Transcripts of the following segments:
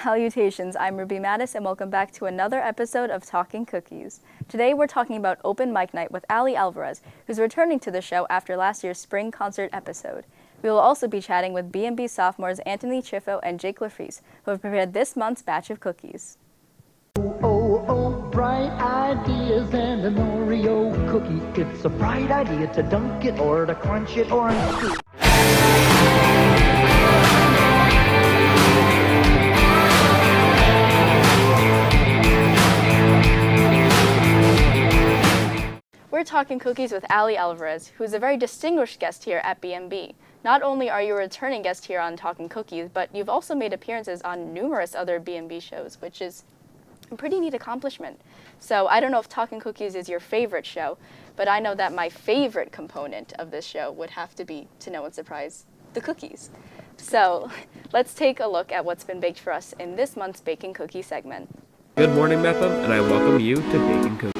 Salutations, I'm Ruby Mattis and welcome back to another episode of Talkin Cookies. Today we're talking about open mic night with Alli Alvarez, who's returning to the show after last year's spring concert episode. We will also be chatting with B&B sophomores Anthony Ciuffo and Jake LoFrese, who have prepared this month's batch of cookies. Oh, bright ideas and an Oreo cookie. It's a bright idea to dunk it or to crunch it or unscrew. We're talking cookies with Alli Alvarez, who's a very distinguished guest here at B&B. Not only are you a returning guest here on Talkin Cookies, but you've also made appearances on numerous other B&B shows, which is a pretty neat accomplishment. So I don't know if Talkin Cookies is your favorite show, but I know that my favorite component of this show would have to be, to no one's surprise, the cookies. So let's take a look at what's been baked for us in this month's Baking Cookie segment. Good morning, Mepham, and I welcome you to Baking Cookies.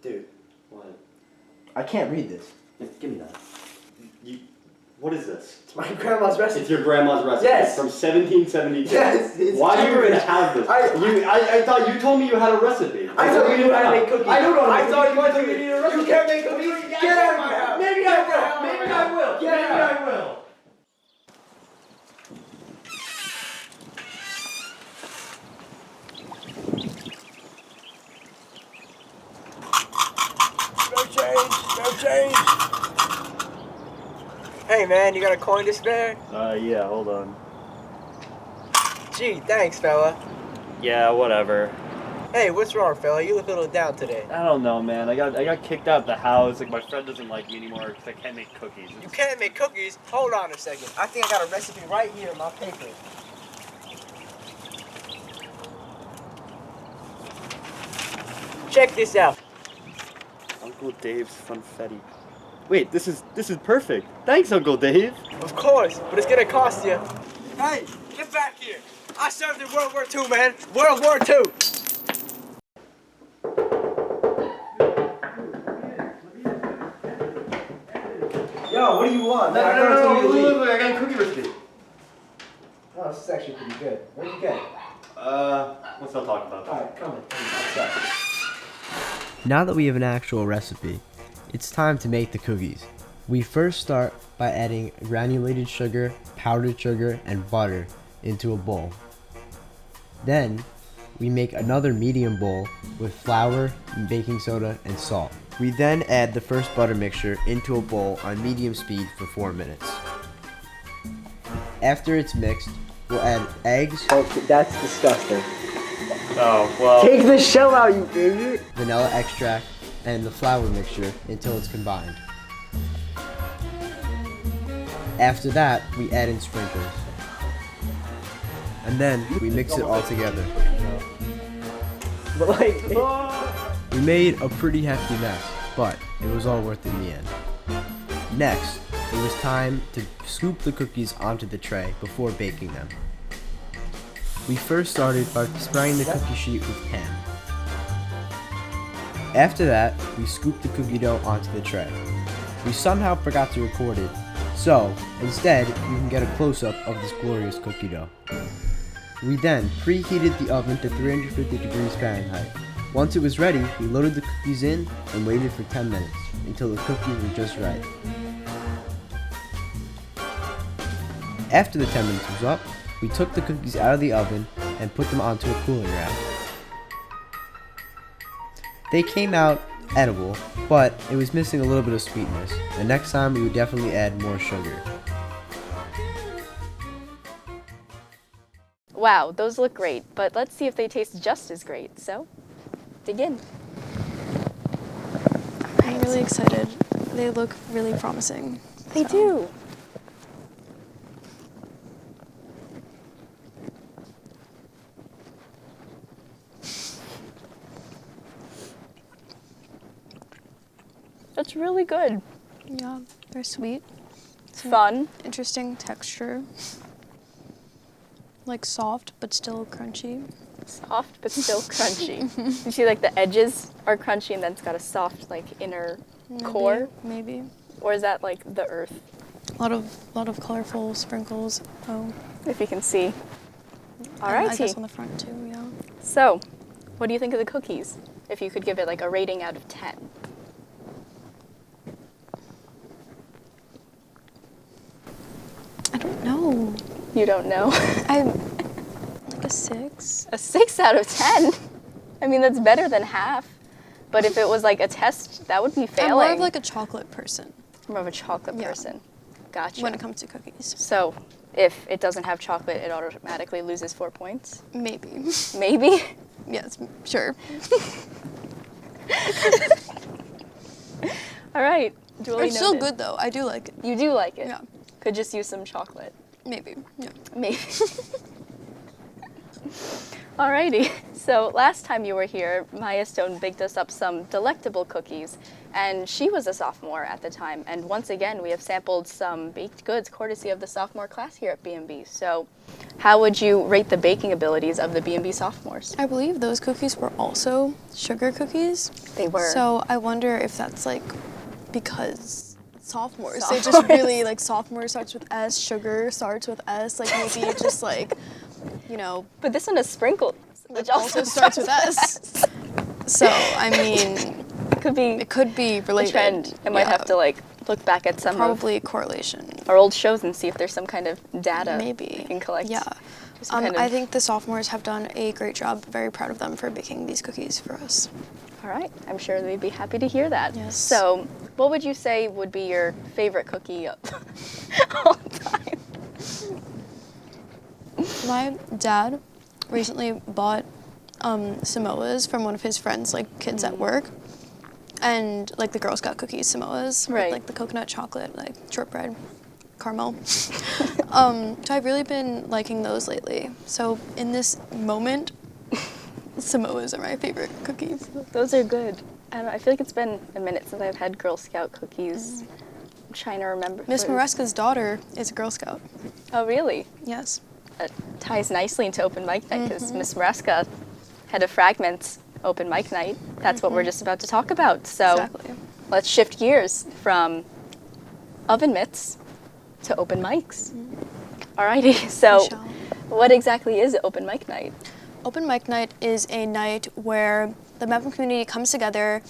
Dude, what? I can't read this. Give me that. What is this? It's my grandma's recipe. It's your grandma's recipe. Yes. From 1772. Yes. It's Why do you even gibberish. have this? I thought you told me you had a recipe. I thought you knew how to make cookies. I don't know. I thought you wanted knew. me a recipe. You can't make cookies. Get out of my house. Maybe I will. Maybe I will. Get Maybe out. I will. No change. Hey man, you got a coin to spare? Yeah, hold on. Gee, thanks fella. Yeah, whatever. Hey, what's wrong fella? You look a little down today. I don't know, man. I got kicked out of the house. Like, my friend doesn't like me anymore because I can't make cookies. You can't make cookies? Hold on a second. I think I got a recipe right here in my paper. Check this out. Uncle Dave's funfetti. Wait, this is perfect. Thanks, Uncle Dave. Of course, but it's gonna cost you. Hey, get back here. I served in World War II, man. World War II. Yo, what do you want? No, I got a cookie recipe. Oh, this is actually pretty good. Where'd you get it? Let's not talk about that. Alright, come on. Now that we have an actual recipe, it's time to make the cookies. We first start by adding granulated sugar, powdered sugar, and butter into a bowl. Then, we make another medium bowl with flour, baking soda, and salt. We then add the first butter mixture into a bowl on medium speed for 4 minutes. After it's mixed, we'll add eggs. Oh, that's disgusting. Oh, well. Take the shell out, you idiot. Vanilla extract, and the flour mixture until it's combined. After that, we add in sprinkles. And then we mix it all together. But like, We made a pretty hefty mess, but it was all worth it in the end. Next, it was time to scoop the cookies onto the tray before baking them. We first started by spraying the cookie sheet with pan. After that, we scooped the cookie dough onto the tray. We somehow forgot to record it, so instead you can get a close-up of this glorious cookie dough. We then preheated the oven to 350 degrees Fahrenheit. Once it was ready, we loaded the cookies in and waited for 10 minutes until the cookies were just right. After the 10 minutes was up, we took the cookies out of the oven and put them onto a cooling rack. They came out edible, but it was missing a little bit of sweetness. The next time we would definitely add more sugar. Wow, those look great, but let's see if they taste just as great. So, dig in. I'm really excited. They look really promising. They do. That's really good. Yeah, they're sweet. Fun. Interesting texture. Like soft, but still crunchy. Soft but still crunchy. You see, like, the edges are crunchy and then it's got a soft, like, inner core? Maybe. Or is that, like, the earth? A lot of colorful sprinkles. Oh. If you can see. All And I righty. guess on the front too, yeah. So, what do you think of the cookies? If you could give it, like, a rating out of 10. I don't know. You don't know. I'm like a 6. A 6 out of 10? I mean, that's better than half. But if it was, like, a test, that would be failing. I'm more of like a chocolate person More of a chocolate Yeah. person. Gotcha. when it comes to cookies. So, if it doesn't have chocolate, it automatically loses 4 points? Maybe. Maybe? Yes, sure. All right. Duly It's still noted. good though. I do like it. You do like it? Yeah. Could just use some chocolate. Maybe. Yeah. Maybe. Alrighty. So last time you were here, Maya Stone baked us up some delectable cookies, and she was a sophomore at the time. And once again, we have sampled some baked goods courtesy of the sophomore class here at B&B. So, how would you rate the baking abilities of the B&B sophomores? I believe those cookies were also sugar cookies. They were. So I wonder if that's like because sophomores. They just really like sophomore starts with S, sugar starts with S. Like maybe it just like, you know, But this one is sprinkled, which also starts with S. So I mean, could be it could be a related. trend. I might Yeah. have to like look back at some of Probably correlation. our old shows and see if there's some kind of data Maybe. we can collect. Yeah. Just some kind I of- think the sophomores have done a great job. Very proud of them for baking these cookies for us. All right, I'm sure they'd be happy to hear that. Yes. So, what would you say would be your favorite cookie of all time? My dad recently bought Samoas from one of his friends, like kids at work, and like the Girl Scout cookies Samoas, Right. with like the coconut chocolate, like shortbread, caramel. So I've really been liking those lately. So in this moment, Samoas are my favorite cookies. Those are good. I don't know, I feel like it's been a minute since I've had Girl Scout cookies. I'm trying to remember. Miss what it was- Maresca's daughter is a Girl Scout. Oh, really? Yes. That ties nicely into open mic night because Mm-hmm. Miss Maresca had a Fragments open mic night. That's what we're just about to talk about. So Exactly. let's shift gears from oven mitts to open mics. Alrighty, so We shall. what exactly is open mic night? Open mic night is a night where the Mepham community comes together.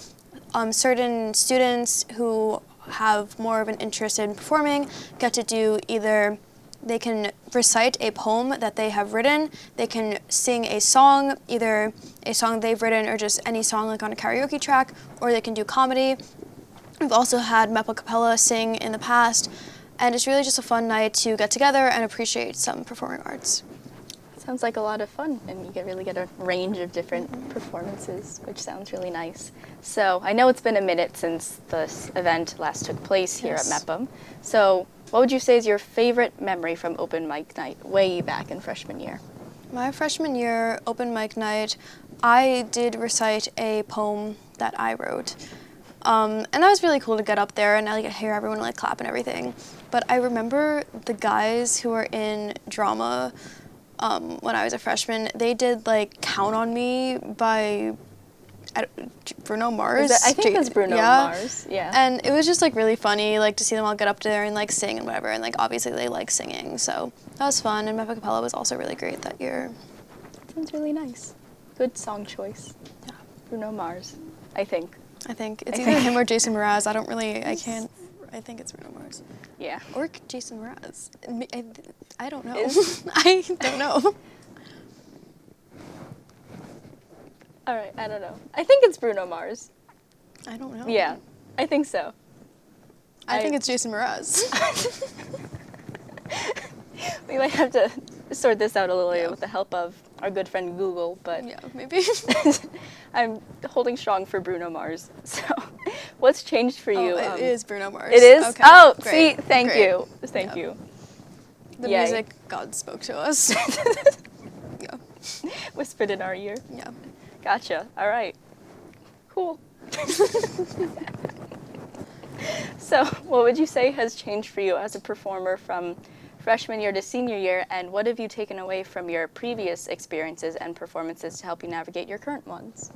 Certain students who have more of an interest in performing get to do either they can recite a poem that they have written, they can sing a song, either a song they've written or just any song like on a karaoke track, or they can do comedy. We've also had Mepa Capella sing in the past, and it's really just a fun night to get together and appreciate some performing arts. Sounds like a lot of fun, and you can really get a range of different performances, which sounds really nice. So I know it's been a minute since this event last took place here Yes. at MEPM. So what would you say is your favorite memory from open mic night way back in freshman year? My freshman year open mic night, I did recite a poem that I wrote. And that was really cool to get up there and like hear everyone like clap and everything. But I remember the guys who were in drama when I was a freshman, they did like Count on Me by Bruno Mars. I think that's Bruno Mars, yeah. And it was just like really funny like to see them all get up there and like sing and whatever, and like obviously they like singing, so that was fun. And Mepa Capella was also really great that year. Sounds really nice. Good song choice. Yeah. Bruno Mars, I think. I think it's either him or Jason Mraz. I think it's Bruno Mars. Yeah. Or Jason Mraz. I don't know. Is- I don't know. All right, I don't know. I think it's Bruno Mars. I don't know. Yeah, I think so. I think it's Jason Mraz. We might have to sort this out a little bit with the help of our good friend Google, but Yeah, maybe. I'm holding strong for Bruno Mars. So, what's changed for you? Oh, it is Bruno Mars. It is? Okay, Oh, great, see, thank great. you. Thank Yeah. you. The Yay. music God spoke to us. Yeah, Whispered in our ear. yeah. Gotcha. All right. Cool. So, what would you say has changed for you as a performer from freshman year to senior year, and what have you taken away from your previous experiences and performances to help you navigate your current ones?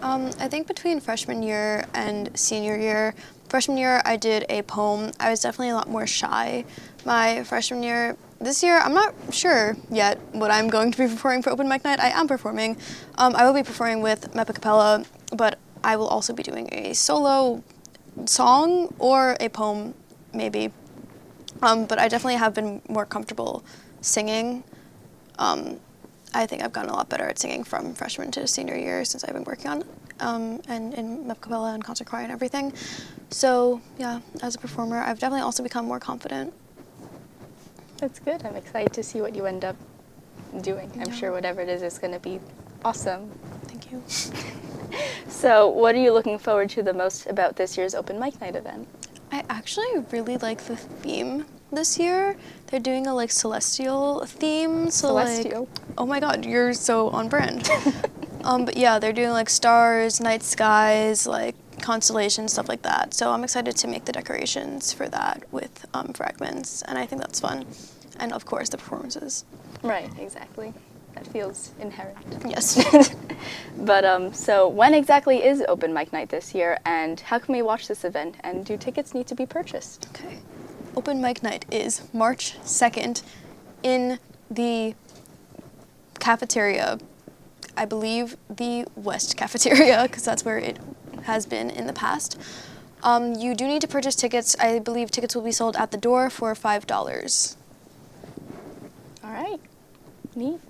I think between freshman year and senior year, freshman year I did a poem. I was definitely a lot more shy my freshman year. This year, I'm not sure yet what I'm going to be performing for Open Mic Night. I am performing. I will be performing with Mepa Capella, but I will also be doing a solo song or a poem, maybe. But I definitely have been more comfortable singing. I think I've gotten a lot better at singing from freshman to senior year since I've been working on and in Mepa Capella and concert choir and everything. So yeah, as a performer, I've definitely also become more confident. That's good. I'm excited to see what you end up doing. I'm sure whatever it is going to be awesome. Thank you. So what are you looking forward to the most about this year's Open Mic Night event? I actually really like the theme this year. They're doing a celestial theme. So Celestial? Oh my god, you're so on brand. But yeah, they're doing stars, night skies, constellations, stuff like that. So I'm excited to make the decorations for that with fragments, and I think that's fun. And of course, the performances. Right, exactly. That feels inherent. Yes. But so when exactly is Open Mic Night this year, and how can we watch this event, and do tickets need to be purchased? Okay. Open Mic Night is March 2nd in the cafeteria. I believe the West Cafeteria, because that's where it has been in the past. You do need to purchase tickets. I believe tickets will be sold at the door for $5. All right. Neat.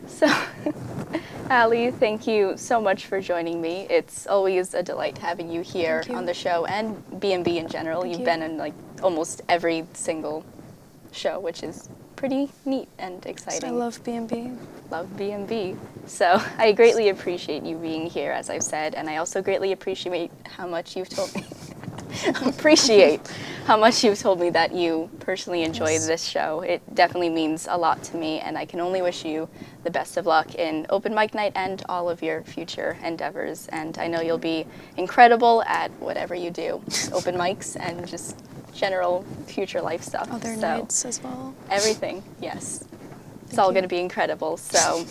So, Alli, thank you so much for joining me. It's always a delight having you here on the show and B&B in general. You've been in almost every single show, which is pretty neat and exciting. I love B&B. Love B&B. So I greatly appreciate you being here, as I've said, and I also greatly appreciate how much you've told me. That you personally enjoyed this show. It definitely means a lot to me, and I can only wish you the best of luck in Open Mic Night and all of your future endeavors. And I know you'll be incredible at whatever you do, open mics and just general future life stuff. Other nights as well. Everything, yes. It's all going to be incredible. So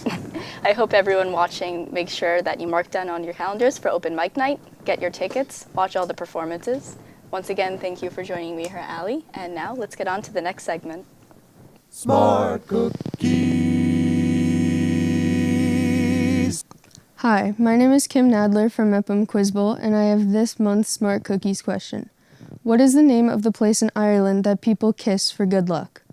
I hope everyone watching makes sure that you mark down on your calendars for Open Mic Night, get your tickets, watch all the performances. Once again, thank you for joining me here, Alli. And now let's get on to the next segment. Smart Cookies. Hi, my name is Kim Nadler from Mepham Quiz Bowl, and I have this month's Smart Cookies question. What is the name of the place in Ireland that people kiss for good luck?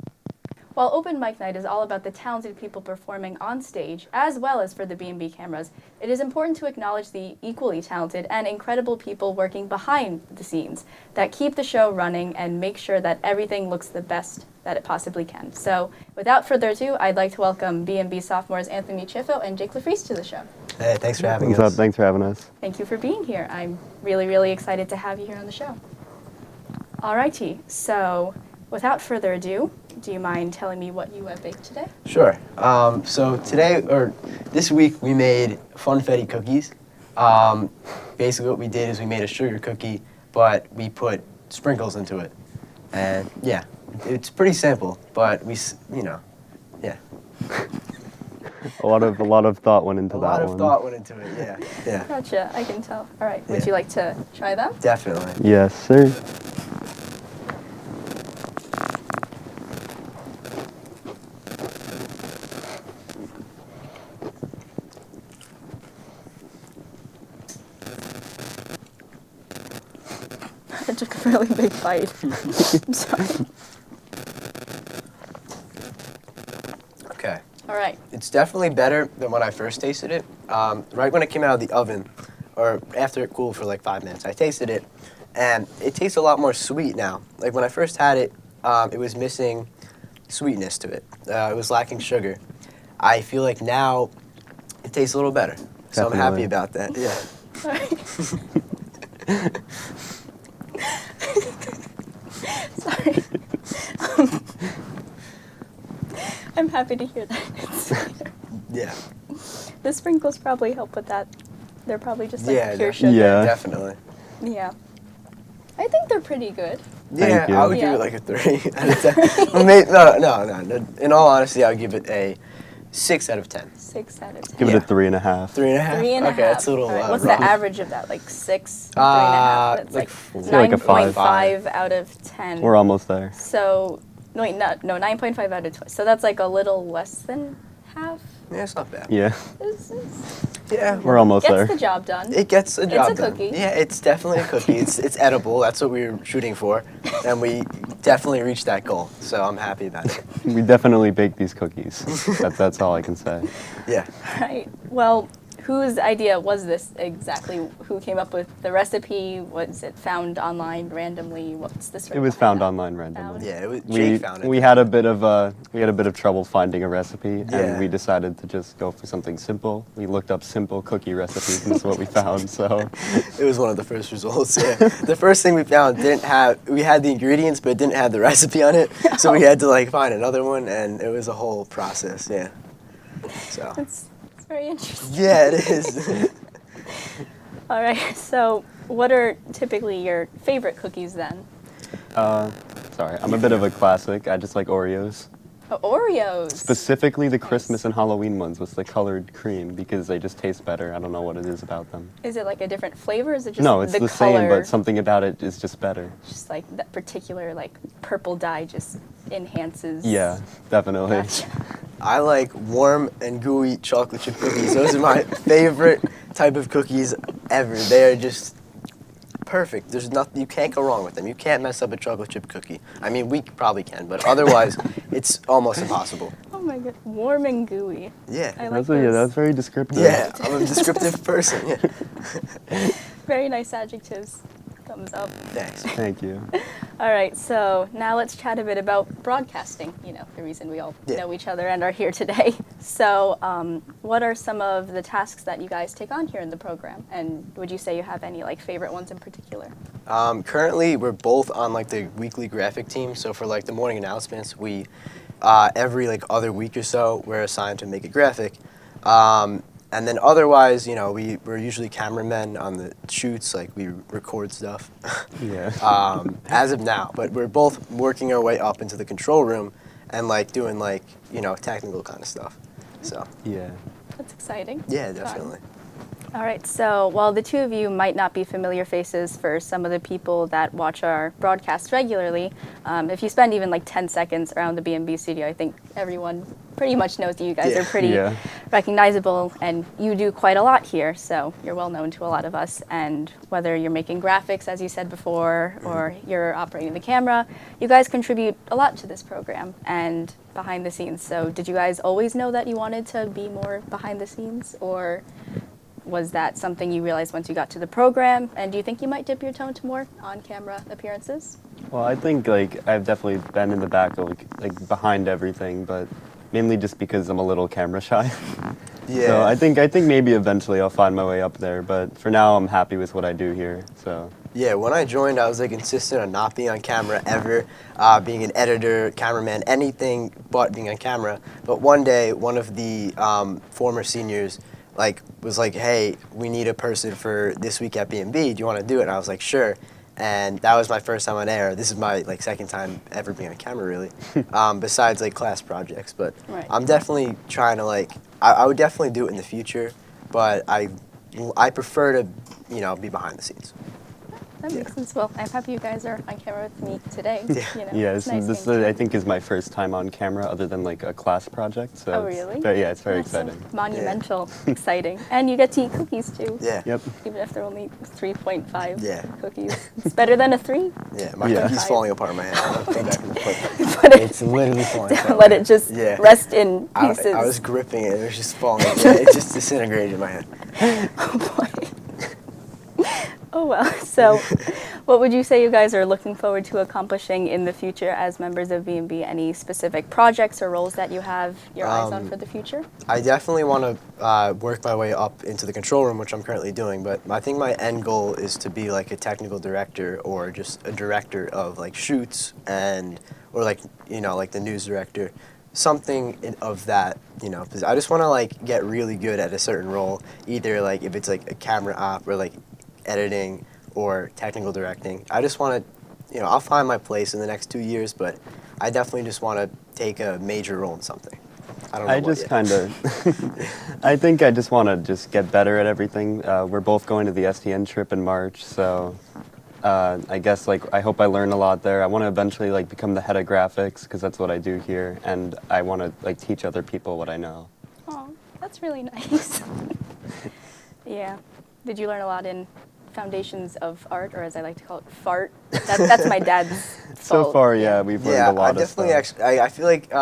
While Open Mic Night is all about the talented people performing on stage, as well as for the B&B cameras, it is important to acknowledge the equally talented and incredible people working behind the scenes that keep the show running and make sure that everything looks the best that it possibly can. So, without further ado, I'd like to welcome B&B sophomores Anthony Ciuffo and Jake LoFrese to the show. Hey, thanks for having us. What's up? Thanks for having us. Thank you for being here. I'm really, really excited to have you here on the show. Alrighty, so without further ado, do you mind telling me what you have baked today? Sure. So today, or this week, we made funfetti cookies. Basically what we did is we made a sugar cookie, but we put sprinkles into it. And yeah, it's pretty simple, but yeah. A lot of thought went into that one. A lot of thought went into it, yeah. Gotcha, I can tell. All right, would you like to try them? Definitely. Yes, sir. I took a really big bite. I'm sorry. Okay. All right. It's definitely better than when I first tasted it. Right when it came out of the oven, or after it cooled for 5 minutes, I tasted it, and it tastes a lot more sweet now. When I first had it, it was missing sweetness to it. It was lacking sugar. I feel like now it tastes a little better. So I'm happy about that, yeah. Sorry. I'm happy to hear that. Yeah. The sprinkles probably help with that. They're probably just pure Yeah, sugar. Yeah. Definitely. Yeah. I think they're pretty good. Yeah, Thank you. I would give Yeah. it like a 3 out of 10. No. In all honesty, I would give it a 6 out of 10. 6 out of 10. Give it Yeah. a 3.5. 3.5. 3.5. Okay, that's a little. All right, what's rough. the average of that? Like 6, 3.5. That's like like Say like a 5. 9.5 out of 10. We're almost there. So, no, wait, no, 9.5 out of 20. So that's like a little less than half. Yeah, it's not bad. Yeah, Yeah, we're almost Gets there. the job done. it gets a job a done. cookie. Yeah, it's definitely a cookie. It's edible. That's what we were shooting for, and we definitely reached that goal. So I'm happy about it. We definitely baked these cookies. That's all I can say. Yeah. Right. Well, whose idea was this exactly? Who came up with the recipe? Was it found online randomly? What's the story It was behind found that? online randomly. Yeah, it was, We Jake found it. we had a bit of trouble finding a recipe, Yeah. and we decided to just go for something simple. We looked up simple cookie recipes, and that's what we found. So It was one of the first results. Yeah. The first thing we found we had the ingredients, but it didn't have the recipe on it. So we had to like find another one, and it was a whole process. Yeah. So. It's very interesting. Yeah, it is. All right. So, what are typically your favorite cookies then? sorry, I'm a bit of a classic. I just like Oreos. Oh, Oreos. Specifically the Christmas and Halloween ones with the colored cream because they just taste better. I don't know what it is about them. Is it like a different flavor? Or is it just No, it's the color? same, but something about it is just better. Just like that particular like purple dye just enhances. Yeah, definitely. Gotcha. I like warm and gooey chocolate chip cookies. Those are my favorite type of cookies ever. They are just perfect. There's nothing, you can't go wrong with them. You can't mess up a chocolate chip cookie. I mean, we probably can, but otherwise, it's almost impossible. Oh my god, warm and gooey. Yeah. I like Yeah, those. that's very descriptive. Yeah, I'm a descriptive person. Yeah. Very nice adjectives. Thumbs up. Thanks. Thank you. All right, so now let's chat a bit about broadcasting. You know, the reason we all know each other and are here today. So, what are some of the tasks that you guys take on here in the program? And would you say you have any like favorite ones in particular? Currently, we're both on like the weekly graphic team. So for like the morning announcements, we every like other week or so, we're assigned to make a graphic. And then otherwise, you know, we're usually cameramen on the shoots, like we record stuff. Yeah. As of now, but we're both working our way up into the control room and like doing like, you know, technical kind of stuff. So. Yeah. That's exciting. Yeah, Fun. definitely. All right, so while the two of you might not be familiar faces for some of the people that watch our broadcasts regularly, if you spend even like 10 seconds around the B&B studio, I think everyone pretty much knows that you guys are pretty recognizable, and you do quite a lot here, so you're well known to a lot of us. And whether you're making graphics, as you said before, or you're operating the camera, you guys contribute a lot to this program and behind the scenes. So did you guys always know that you wanted to be more behind the scenes, or was that something you realized once you got to the program? And do you think you might dip your toe into more on-camera appearances? Well, I think like I've definitely been in the back, like behind everything, but mainly just because I'm a little camera shy. Yeah. So I think maybe eventually I'll find my way up there, but for now I'm happy with what I do here. So. Yeah, when I joined, I was like insistent on not being on camera ever, being an editor, cameraman, anything but being on camera. But one day, one of the former seniors was like, hey, we need a person for this week at B&B. Do you want to do it? And I was like, sure. And that was my first time on air. This is my like second time ever being on camera, really, besides like class projects. But I'm definitely trying to like, I would definitely do it in the future, but I prefer to, you know, be behind the scenes. That makes sense. Well, I'm happy you guys are on camera with me today. Yeah. You know, Yeah, it's nice this being I think is my first time on camera other than like a class project. So Oh, really? It's very That's exciting. Monumental, exciting. And you get to eat cookies too. Yeah. Yep. Even if they're only 3.5 Yeah. cookies. It's better than a 3. Yeah, my cookie's falling apart in my hand. I don't think I can put Put it it's literally falling apart. Let it just rest in pieces. I was gripping it. It was just falling. It just disintegrated in my hand. Oh, boy. Oh, well. So what would you say you guys are looking forward to accomplishing in the future as members of B&B? Any specific projects or roles that you have your eyes on for the future? I definitely want to work my way up into the control room, which I'm currently doing, but I think my end goal is to be like a technical director or just a director of like shoots or like, you know, like the news director. Something of that, you know, because I just want to like get really good at a certain role, either like if it's like a camera op or like editing or technical directing. I just want to, I'll find my place in the next 2 years, but I definitely just want to take a major role in something. I don't know what just yet. kind of, I think I just want to just get better at everything. We're both going to the STN trip in March, so I guess like I hope I learn a lot there. I want to eventually like become the head of graphics because that's what I do here, and I want to like teach other people what I know. Oh, that's really nice. Yeah. Did you learn a lot in Foundations of Art, or as I like to call it, FART? That's my dad's So fault. far, yeah, we've learned a lot I of stuff. definitely actually. I feel like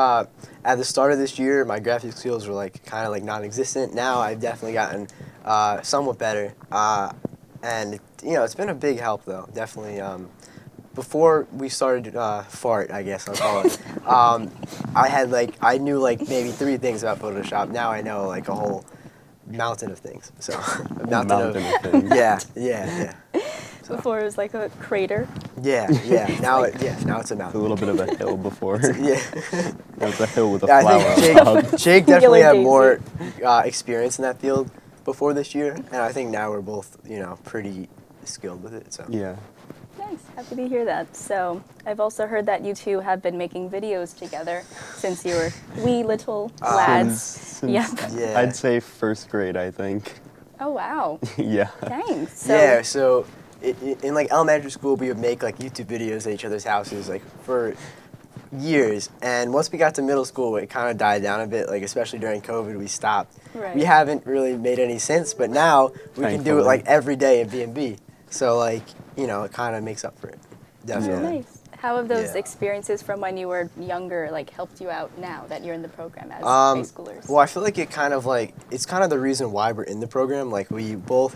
at the start of this year, my graphic skills were like kind of like non-existent. Now I've definitely gotten somewhat better, and it's been a big help though. Definitely. Before we started FART, I guess I'll call it. I knew like maybe 3 things about Photoshop. Now I know like a whole mountain of things. So a mountain of things. Yeah. So. Before it was like a crater. Yeah. Now it's a mountain. A little bit of a hill before. Yeah. That was a hill with a I flower think on top. Jake definitely had Daisy. more experience in that field before this year, and I think now we're both pretty skilled with it. So Yeah. Nice. Happy to hear that. So I've also heard that you two have been making videos together since you were wee little lads. Since, Yep. Yeah. I'd say 1st grade, I think. Oh, wow. Yeah. Thanks. So, yeah, so in like elementary school, we would make like YouTube videos at each other's houses like for years, and once we got to middle school, it kind of died down a bit. Like especially during COVID, we stopped. Right. We haven't really made any since, but now we can do it Thankfully. like every day in B&B. So like it kind of makes up for it. Definitely. Nice. How have those Yeah. experiences from when you were younger like helped you out now that you're in the program as high schoolers? Well, I feel like it's kind of the reason why we're in the program. Like we both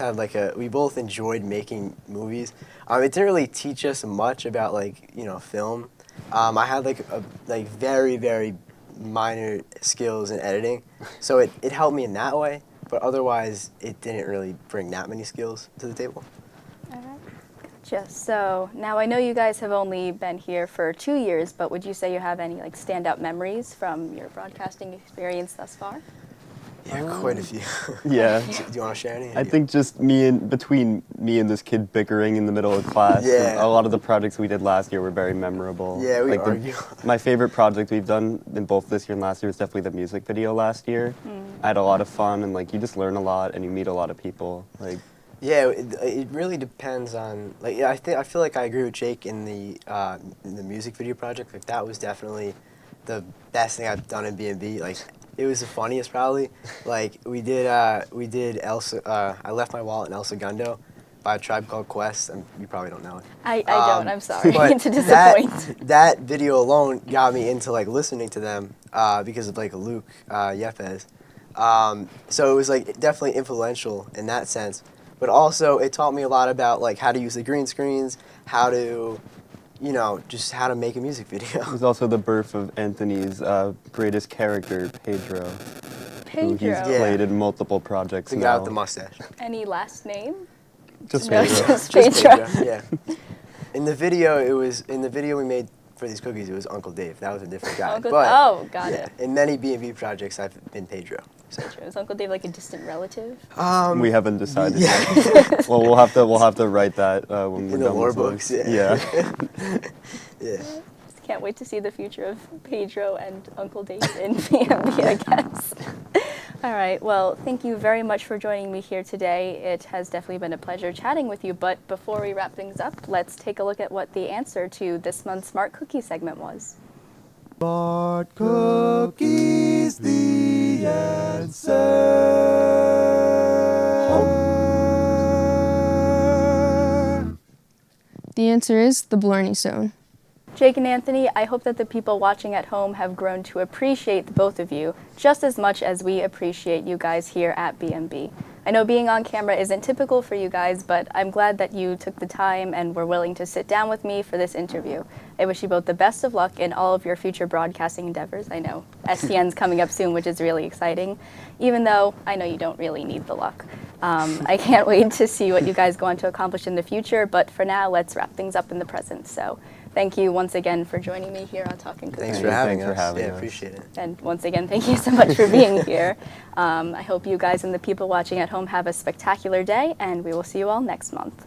enjoyed making movies. It didn't really teach us much about like film. I had like very very minor skills in editing, so it helped me in that way. But otherwise, it didn't really bring that many skills to the table. All right. Gotcha. So now I know you guys have only been here for 2 years, but would you say you have any like standout memories from your broadcasting experience thus far? Yeah, quite a few. Yeah. Do you want to share any? I think just between me and this kid bickering in the middle of class. Yeah. A lot of the projects we did last year were very memorable. Yeah, we like argue. My favorite project we've done in both this year and last year was definitely the music video last year. I had a lot of fun, and like you just learn a lot and you meet a lot of people. Like. Yeah, it really depends on like I feel like I agree with Jake in the music video project. Like that was definitely the best thing I've done in B&B. Like it was the funniest probably. Like we did Elsa. I left my wallet in El Segundo by a Tribe Called Quest, and you probably don't know it. I don't. I'm sorry But to disappoint. that video alone got me into like listening to them because of like Luke Yepes. So it was like definitely influential in that sense. But also, it taught me a lot about like how to use the green screens, how to, just how to make a music video. It was also the birth of Anthony's greatest character, Pedro. Who he's played in multiple projects The now. guy with the mustache. Any last name? Just No, Pedro. just Pedro. Yeah. In the video we made for these cookies, it was Uncle Dave. That was a different guy. Got it. In many B&B projects, I've been Pedro. Pedro. Is Uncle Dave like a distant relative? We haven't decided yeah. yet. Well, we'll have to write that when we're In the done lore with books, this. yeah. Yeah. Yeah. Can't wait to see the future of Pedro and Uncle Dave in B&B, I guess. All right. Well, thank you very much for joining me here today. It has definitely been a pleasure chatting with you. But before we wrap things up, let's take a look at what the answer to this month's Smart Cookie segment was. Smart Cookies, the answer. The answer is the Blarney Zone. Jake and Anthony, I hope that the people watching at home have grown to appreciate the both of you just as much as we appreciate you guys here at B&B. I know being on camera isn't typical for you guys, but I'm glad that you took the time and were willing to sit down with me for this interview. I wish you both the best of luck in all of your future broadcasting endeavors. I know STN's coming up soon, which is really exciting, even though I know you don't really need the luck. I can't wait to see what you guys go on to accomplish in the future, but for now, let's wrap things up in the present. So thank you once again for joining me here on Talkin Cookies. Thanks for having us. having yeah, us. appreciate it. And once again, thank you so much for being here. I hope you guys and the people watching at home have a spectacular day, and we will see you all next month.